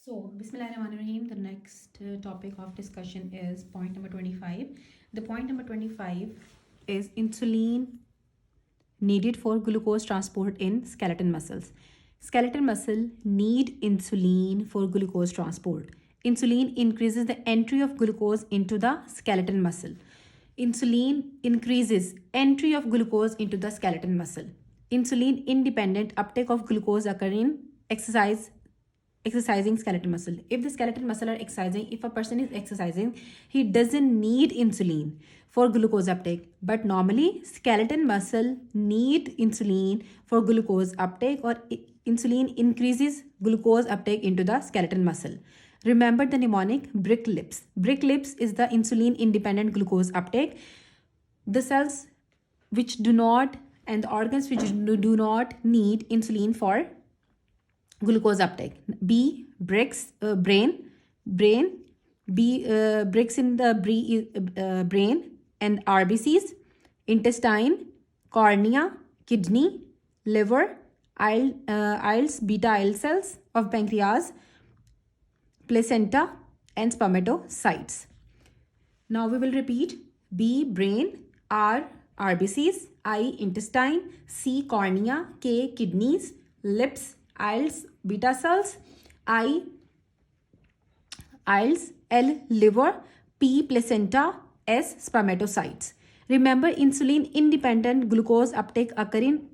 So, Bismillahirrahmanirrahim, the next topic of discussion is point number 25. The point number 25 is insulin needed for glucose transport in skeleton muscles. Skeleton muscle need insulin for glucose transport. Insulin increases the entry of glucose into the skeleton muscle. Insulin increases entry of glucose into the skeleton muscle. Insulin independent uptake of glucose occur in exercising skeleton muscle. If the skeleton muscle are exercising, if a person is exercising, he doesn't need insulin for glucose uptake. But normally skeleton muscle need insulin for glucose uptake, or insulin increases glucose uptake into the skeleton muscle. Remember the mnemonic brick lips. Brick lips is the insulin independent glucose uptake. The cells which do not and the organs which do not need insulin for glucose uptake. B bricks brain. B bricks in the brain and RBCs, intestine, cornea, kidney, liver, isles, beta isle cells of pancreas, placenta, and spermatocytes. Now we will repeat: B brain, R RBCs, I intestine, C cornea, K kidneys, lips, isles, beta cells, I isles, L liver, P placenta, S spermatocytes. Remember, insulin independent glucose uptake occur in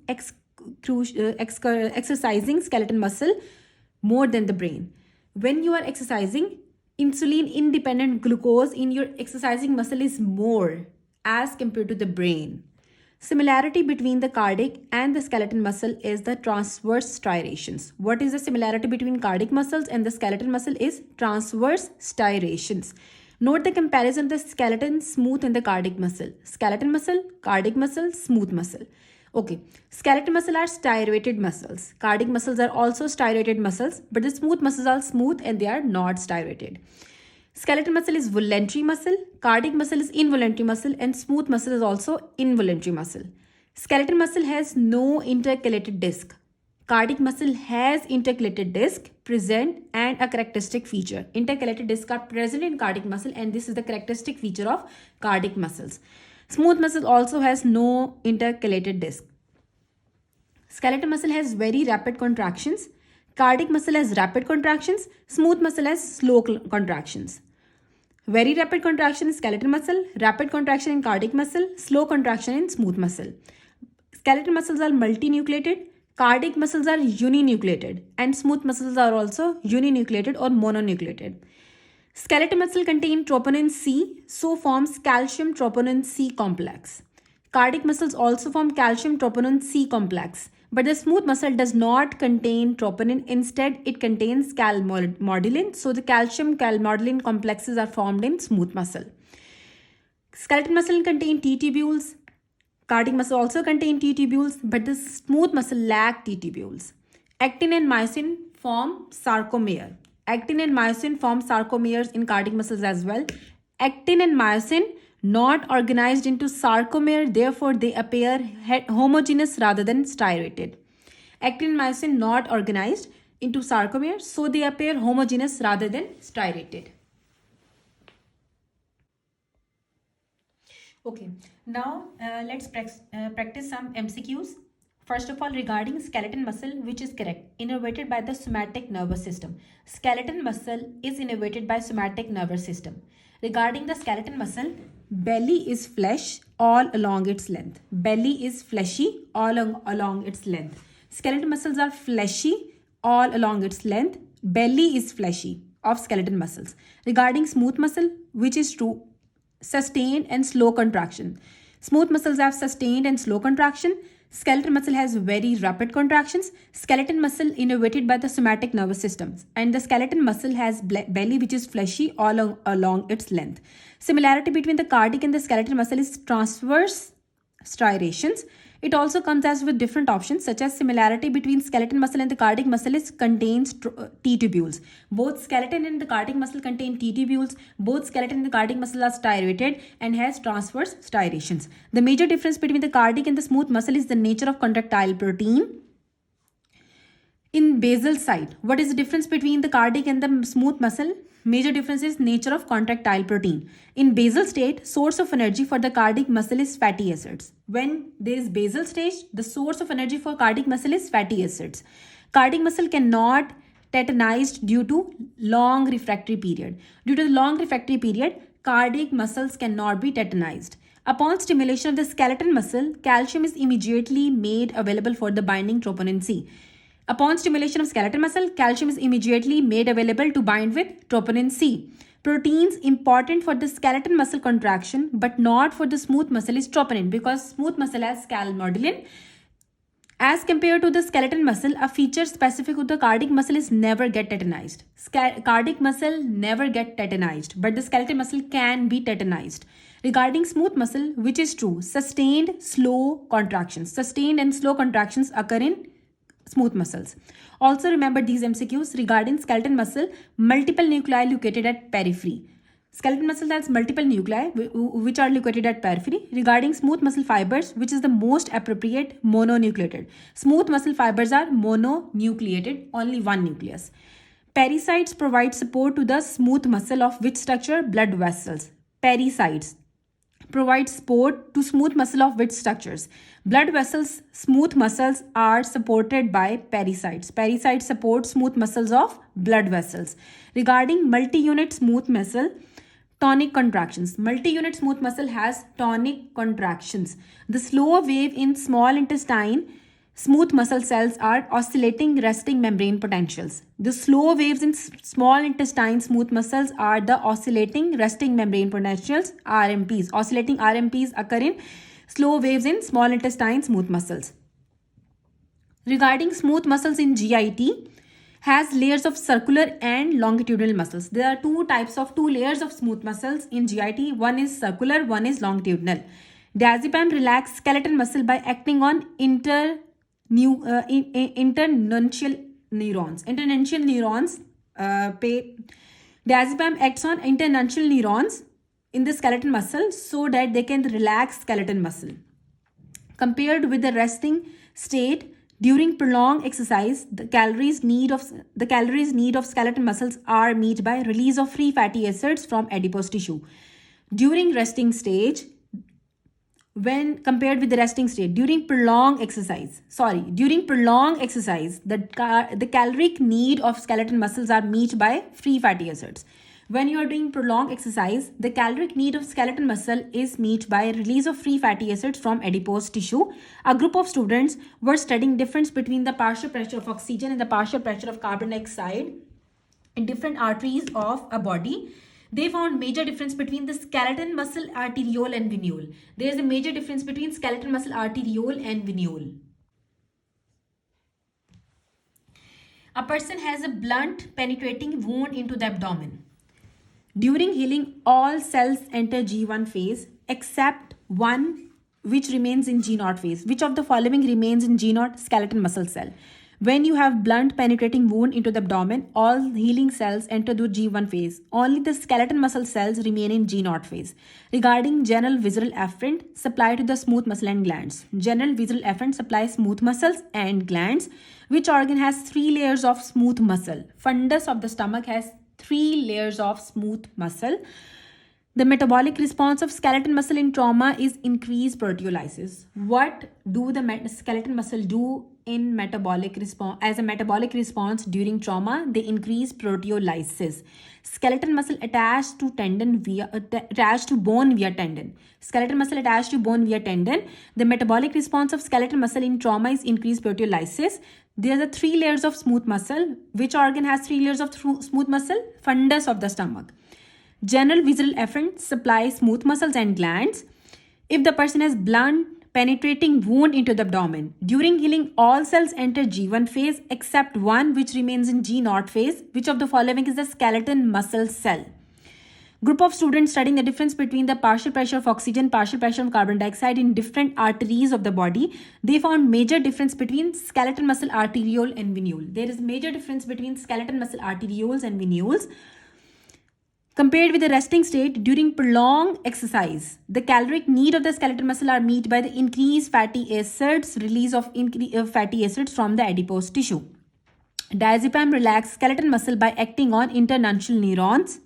exercising skeleton muscle more than the brain. When you are exercising, insulin independent glucose in your exercising muscle is more as compared to the brain. Similarity between the cardiac and the skeleton muscle is the transverse striations. What is the similarity between cardiac muscles and the skeleton muscle is transverse striations. Note the comparison of the skeleton, smooth, and the cardiac muscle. Skeleton muscle, cardiac muscle, smooth muscle. Okay, skeleton muscle are striated muscles. Cardiac muscles are also striated muscles, but the smooth muscles are smooth and they are not striated. Skeleton muscle is voluntary muscle, cardiac muscle is involuntary muscle, and smooth muscle is also involuntary muscle. Skeleton muscle has no intercalated disc. Cardiac muscle has intercalated disc present and a characteristic feature. Intercalated discs are present in cardiac muscle, and this is the characteristic feature of cardiac muscles. Smooth muscle also has no intercalated disc. Skeleton muscle has very rapid contractions. Cardiac muscle has rapid contractions. Smooth muscle has slow contractions. Very rapid contraction in skeleton muscle, rapid contraction in cardiac muscle, slow contraction in smooth muscle. Skeleton muscles are multinucleated. Cardiac muscles are uninucleated, and smooth muscles are also uninucleated or mononucleated. Skeleton muscle contain troponin C, so forms calcium troponin C complex. Cardiac muscles also form calcium troponin C complex, but the smooth muscle does not contain troponin. Instead, it contains calmodulin, so the calcium calmodulin complexes are formed in smooth muscle. Skeleton muscle contain T tubules. Cardiac muscle also contain T tubules, but the smooth muscle lack T tubules. Actin and myosin form sarcomere. Actin and myosin form sarcomeres in cardiac muscles as well. Actin and myosin not organized into sarcomere, therefore they appear homogeneous rather than striated. Actin and myosin not organized into sarcomere, so they appear homogeneous rather than striated. Okay, now let's practice some MCQs. First of all, regarding skeleton muscle, which is correct? Innervated by the somatic nervous system. Skeleton muscle is innervated by somatic nervous system. Regarding the skeleton muscle, belly is flesh all along its length. Belly is fleshy all along its length. Skeleton muscles are fleshy all along its length. Belly is fleshy of skeleton muscles. Regarding smooth muscle, which is true? Sustained and slow contraction. Smooth muscles have sustained and slow contraction. Skeleton muscle has very rapid contractions. Skeleton muscle innervated by the somatic nervous system, and the skeleton muscle has belly which is fleshy all along its length. Similarity between the cardiac and the skeleton muscle is transverse striations. It also comes as with different options, such as similarity between skeleton muscle and the cardiac muscle is contains T tubules. Both skeleton and the cardiac muscle contain T tubules. Both skeleton and the cardiac muscle are striated and has transverse striations. The major difference between the cardiac and the smooth muscle is the nature of contractile protein. In basal side, what is the difference between the cardiac and the smooth muscle? Major difference is nature of contractile protein. In basal state, source of energy for the cardiac muscle is fatty acids. When there is basal stage, the source of energy for cardiac muscle is fatty acids. Cardiac muscle cannot tetanized due to long refractory period. Due to the long refractory period, cardiac muscles cannot be tetanized. Upon stimulation of the skeletal muscle, calcium is immediately made available for the binding troponin C. Upon stimulation of skeletal muscle, calcium is immediately made available to bind with troponin C. Proteins important for the skeletal muscle contraction but not for the smooth muscle is troponin, because smooth muscle has calmodulin. As compared to the skeletal muscle, a feature specific to the cardiac muscle is never get tetanized. Cardiac muscle never get tetanized, but the skeletal muscle can be tetanized. Regarding smooth muscle, which is true, sustained and slow contractions occur in smooth muscles. Also remember these MCQs regarding skeletal muscle, multiple nuclei located at periphery. Skeletal muscle has multiple nuclei which are located at periphery. Regarding smooth muscle fibers, which is the most appropriate, mononucleated. Smooth muscle fibers are mononucleated, only one nucleus. Pericytes provide support to the smooth muscle of which structure? Blood vessels. Pericytes provide support to smooth muscle of which structures? Blood vessels. Smooth muscles are supported by pericytes. Pericytes support smooth muscles of blood vessels. Regarding multi-unit smooth muscle, tonic contractions. Multi-unit smooth muscle has tonic contractions. The slow wave in small intestine smooth muscle cells are oscillating resting membrane potentials. The slow waves in small intestine smooth muscles are the oscillating resting membrane potentials, RMPs. Oscillating RMPs occur in slow waves in small intestine smooth muscles. Regarding smooth muscles in GIT, has layers of circular and longitudinal muscles. There are two layers of smooth muscles in GIT. One is circular, one is longitudinal. Diazepam relax skeletal muscle by acting on internuncial neurons. Diazepam acts on internuncial neurons in the skeletal muscle so that they can relax skeletal muscle. Compared with the resting state, during prolonged exercise, the calories need of skeletal muscles are met by release of free fatty acids from adipose tissue. During resting stage, when compared with the resting state, during prolonged exercise, the caloric need of skeletal muscles are met by free fatty acids. When you are doing prolonged exercise, the caloric need of skeletal muscle is met by release of free fatty acids from adipose tissue. A group of students were studying difference between the partial pressure of oxygen and the partial pressure of carbon dioxide in different arteries of a body. They found major difference between the skeletal muscle arteriole and venule. There is a major difference between skeletal muscle arteriole and venule. A person has a blunt penetrating wound into the abdomen. During healing, all cells enter G1 phase except one which remains in G0 phase. Which of the following remains in G0? Skeletal muscle cell. When you have blunt penetrating wound into the abdomen, all healing cells enter the G1 phase. Only the skeletal muscle cells remain in G0 phase. Regarding general visceral afferent supply to the smooth muscle and glands. General visceral afferent supplies smooth muscles and glands. Which organ has 3 layers of smooth muscle? Fundus of the stomach has 3 layers of smooth muscle. The metabolic response of skeletal muscle in trauma is increased proteolysis. What do the skeletal muscle do in metabolic response? As a metabolic response during trauma, they increase proteolysis. Skeletal muscle attached to bone via tendon. Skeletal muscle attached to bone via tendon. The metabolic response of skeletal muscle in trauma is increased proteolysis. There are 3 layers of smooth muscle. Which organ has 3 layers of smooth muscle? Fundus of the stomach. General visceral afferent supplies smooth muscles and glands. If the person has blunt penetrating wound into the abdomen, during healing all cells enter G1 phase except one which remains in G0 phase. Which of the following is the skeletal muscle cell? Group of students studying the difference between the partial pressure of oxygen, partial pressure of carbon dioxide in different arteries of the body. They found major difference between skeletal muscle arteriole and venule. There is major difference between skeletal muscle arterioles and venules. Compared with the resting state, during prolonged exercise, the caloric need of the skeletal muscle are met by the increased fatty acids, release of fatty acids from the adipose tissue. Diazepam relaxes skeletal muscle by acting on internuncial neurons.